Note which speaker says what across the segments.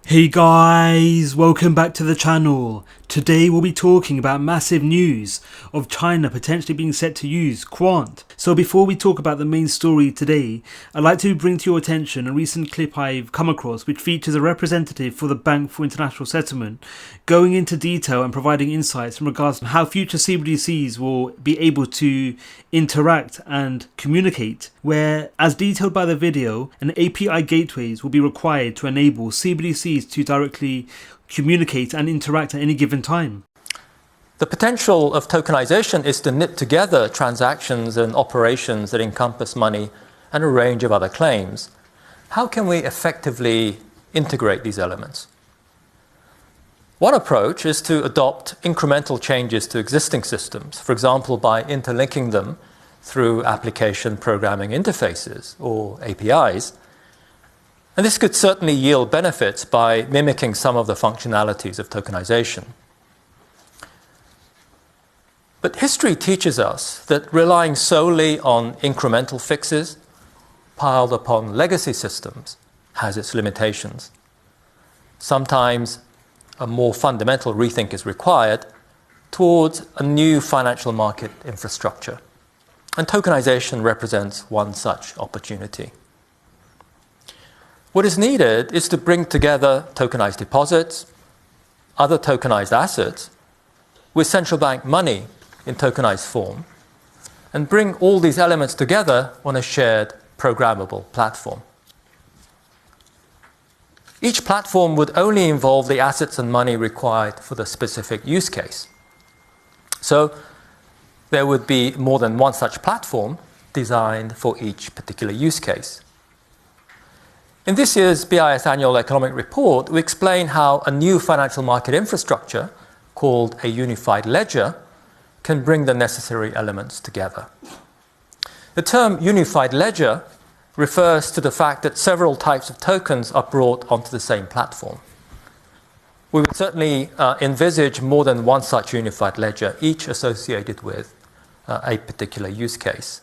Speaker 1: Hey guys, welcome back to the channel. Today we'll be talking about massive news of China potentially being set to use Quant. So before we talk about the main story today, I'd like to bring to your attention a recent clip I've come across which features a representative for the Bank for International Settlement going into detail and providing insights in regards to how future CBDCs will be able to interact and communicate, where, as detailed by the video, an API gateways will be required to enable CBDCs to directly communicate and interact at any given time.
Speaker 2: The potential of tokenization is to knit together transactions and operations that encompass money and a range of other claims. How can we effectively integrate these elements? One approach is to adopt incremental changes to existing systems, for example, by interlinking them through application programming interfaces or APIs. And this could certainly yield benefits by mimicking some of the functionalities of tokenization. But history teaches us that relying solely on incremental fixes piled upon legacy systems has its limitations. Sometimes a more fundamental rethink is required towards a new financial market infrastructure. And tokenization represents one such opportunity. What is needed is to bring together tokenized deposits, other tokenized assets, with central bank money in tokenized form, and bring all these elements together on a shared programmable platform. Each platform would only involve the assets and money required for the specific use case. So there would be more than one such platform designed for each particular use case. In this year's BIS Annual Economic Report, we explain how a new financial market infrastructure, called a unified ledger, can bring the necessary elements together. The term unified ledger refers to the fact that several types of tokens are brought onto the same platform. We would certainly envisage more than one such unified ledger, each associated with a particular use case.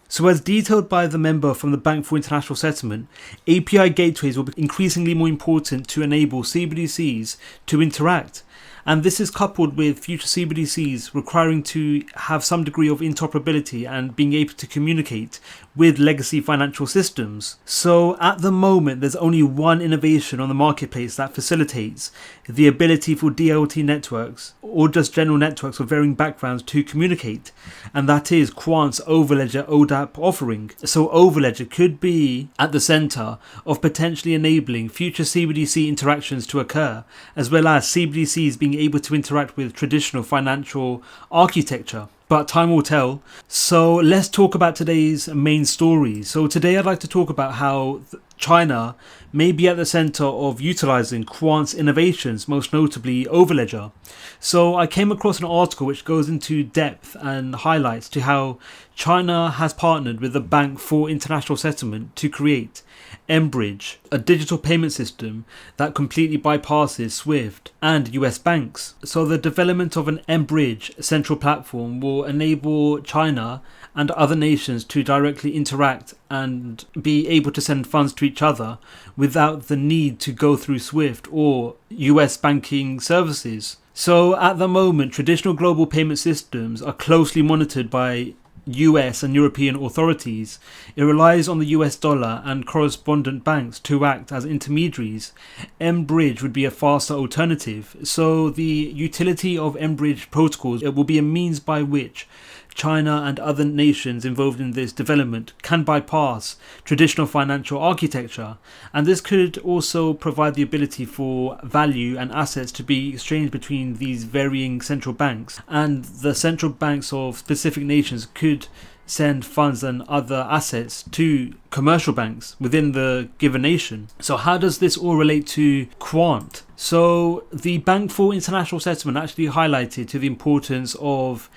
Speaker 1: So as detailed by the member from the Bank for International Settlement, API gateways will be increasingly more important to enable CBDCs to interact. And this is coupled with future CBDCs requiring to have some degree of interoperability and being able to communicate with legacy financial systems. So at the moment, there's only one innovation on the marketplace that facilitates the ability for DLT networks or just general networks of varying backgrounds to communicate. And that is Quant's overledger ODAP offering. So overledger could be at the center of potentially enabling future CBDC interactions to occur, as well as CBDCs being able to interact with traditional financial architecture. But time will tell. So let's talk about today's main story. So today I'd like to talk about how China may be at the center of utilizing Quant's innovations, most notably overledger. So I came across an article which goes into depth and highlights to how China has partnered with the Bank for International Settlement to create mBridge, a digital payment system that completely bypasses SWIFT and US banks. So the development of an mBridge central platform will enable China and other nations to directly interact and be able to send funds to each other without the need to go through SWIFT or US banking services. So at the moment, traditional global payment systems are closely monitored by US and European authorities. It relies on the US dollar and correspondent banks to act as intermediaries. mBridge would be a faster alternative. So the utility of mBridge protocols, it will be a means by which China and other nations involved in this development can bypass traditional financial architecture, and this could also provide the ability for value and assets to be exchanged between these varying central banks, and the central banks of specific nations could send funds and other assets to commercial banks within the given nation. So how does this all relate to Quant? So the Bank for International Settlement actually highlighted to the importance of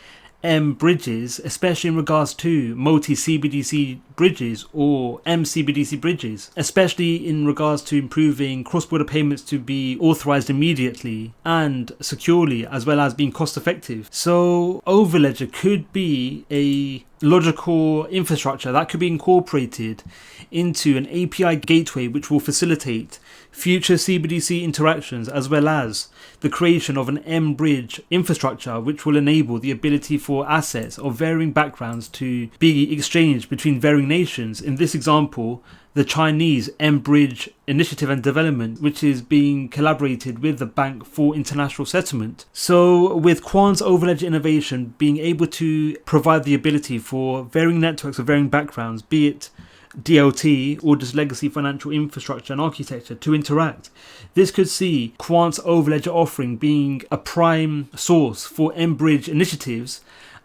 Speaker 1: bridges, especially in regards to multi-CBDC bridges or MCBDC bridges, especially in regards to improving cross-border payments to be authorized immediately and securely, as well as being cost-effective. So overledger could be a logical infrastructure that could be incorporated into an API gateway which will facilitate future CBDC interactions, as well as the creation of an M-bridge infrastructure which will enable the ability for assets of varying backgrounds to be exchanged between varying nations. In this example, the Chinese M-bridge initiative and development, which is being collaborated with the Bank for International Settlement. So with Quant's overledger innovation being able to provide the ability for varying networks of varying backgrounds, be it DLT or just legacy financial infrastructure and architecture, to interact, this could see Quant's overledger offering being a prime source for M-bridge initiatives.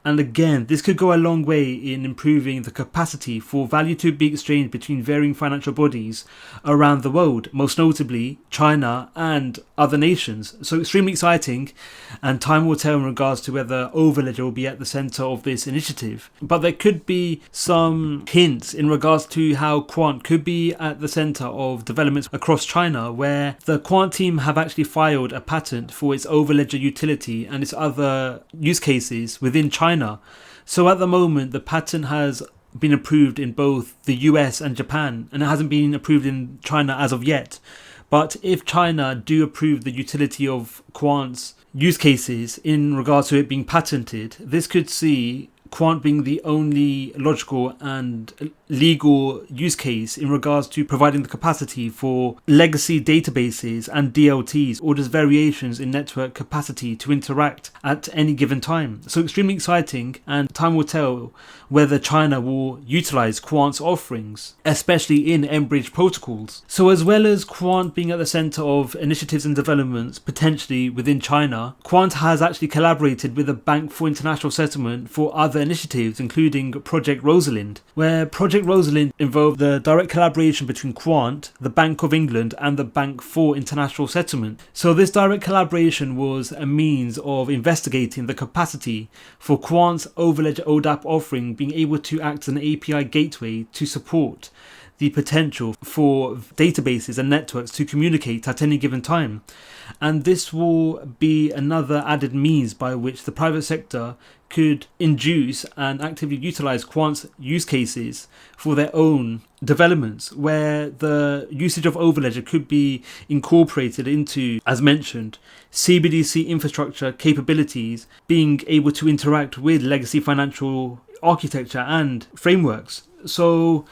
Speaker 1: And again, this could go a long way in improving the capacity for value to be exchanged between varying financial bodies around the world, most notably China and other nations. So extremely exciting, and time will tell in regards to whether overledger will be at the center of this initiative. But there could be some hints in regards to how Quant could be at the center of developments across China, where the Quant team have actually filed a patent for its overledger utility and its other use cases within China. So at the moment, the patent has been approved in both the US and Japan, and it hasn't been approved in China as of yet. But if China do approve the utility of Quant's use cases in regards to it being patented, this could see Quant being the only logical and legal use case in regards to providing the capacity for legacy databases and DLTs, or just variations in network capacity, to interact at any given time. So extremely exciting, and time will tell whether China will utilize Quant's offerings, especially in M-bridge protocols. So as well as Quant being at the center of initiatives and developments potentially within China, Quant has actually collaborated with the Bank for International Settlement for other initiatives, including Project Rosalind, where Project Rosalind involved the direct collaboration between Quant, the Bank of England, and the Bank for International Settlement. So this direct collaboration was a means of investigating the capacity for Quant's overledger ODAP offering being able to act as an API gateway to support the potential for databases and networks to communicate at any given time. And this will be another added means by which the private sector could induce and actively utilize Quant's use cases for their own developments, where the usage of overledger could be incorporated into, as mentioned, CBDC infrastructure capabilities, being able to interact with legacy financial architecture and frameworks. So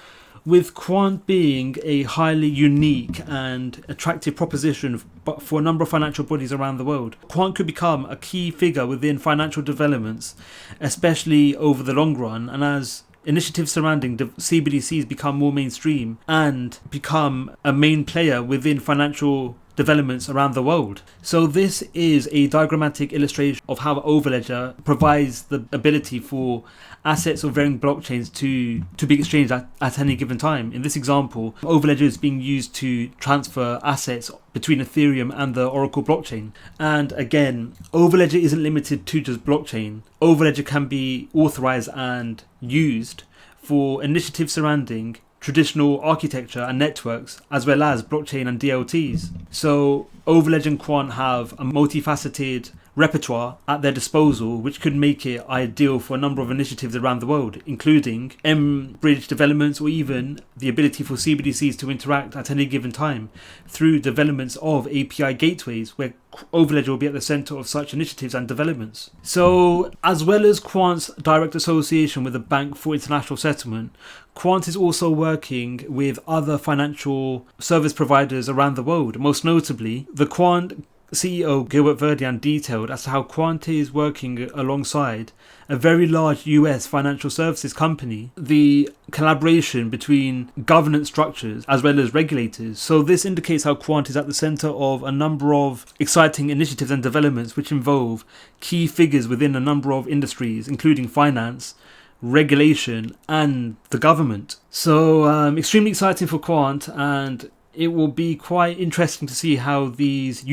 Speaker 1: with Quant being a highly unique and attractive proposition but for a number of financial bodies around the world, Quant could become a key figure within financial developments, especially over the long run, and as initiatives surrounding CBDCs become more mainstream and become a main player within financial developments around the world. So this is a diagrammatic illustration of how overledger provides the ability for assets of varying blockchains to be exchanged at any given time. In this example, overledger is being used to transfer assets between Ethereum and the Oracle blockchain. And again, overledger isn't limited to just blockchain. Overledger can be authorized and used for initiatives surrounding traditional architecture and networks, as well as blockchain and DLTs. So overledger and Quant have a multifaceted repertoire at their disposal, which could make it ideal for a number of initiatives around the world, including M-bridge developments, or even the ability for CBDCs to interact at any given time through developments of API gateways, where overledger will be at the center of such initiatives and developments. So as well as Quant's direct association with the Bank for International Settlement, Quant is also working with other financial service providers around the world. Most notably, the Quant CEO Gilbert Verdian detailed as to how Quant is working alongside a very large US financial services company, the collaboration between governance structures as well as regulators. So this indicates how Quant is at the center of a number of exciting initiatives and developments which involve key figures within a number of industries, including finance, regulation, and the government. So extremely exciting for Quant, and it will be quite interesting to see how these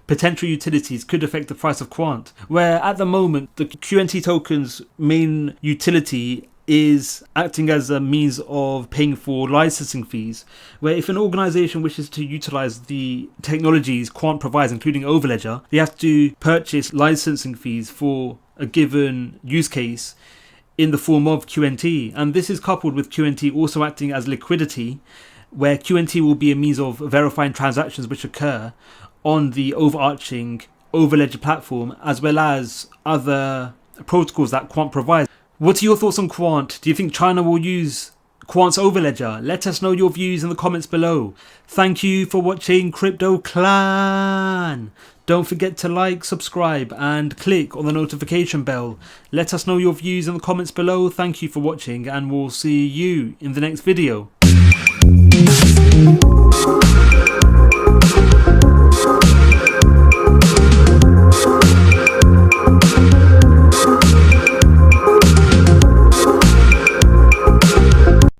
Speaker 1: potential utilities could affect the price of Quant, where at the moment the QNT token's main utility is acting as a means of paying for licensing fees, where if an organization wishes to utilize the technologies Quant provides, including overledger, they have to purchase licensing fees for a given use case in the form of QNT. And this is coupled with QNT also acting as liquidity, where QNT will be a means of verifying transactions which occur on the overarching overledger platform, as well as other protocols that Quant provides. What are your thoughts on Quant? Do you think China will use Quant's overledger? Let us know your views in the comments below. Thank you for watching Crypto Clan. Don't forget to like, subscribe and click on the notification bell. Let us know your views in the comments below. Thank you for watching and we'll see you in the next video.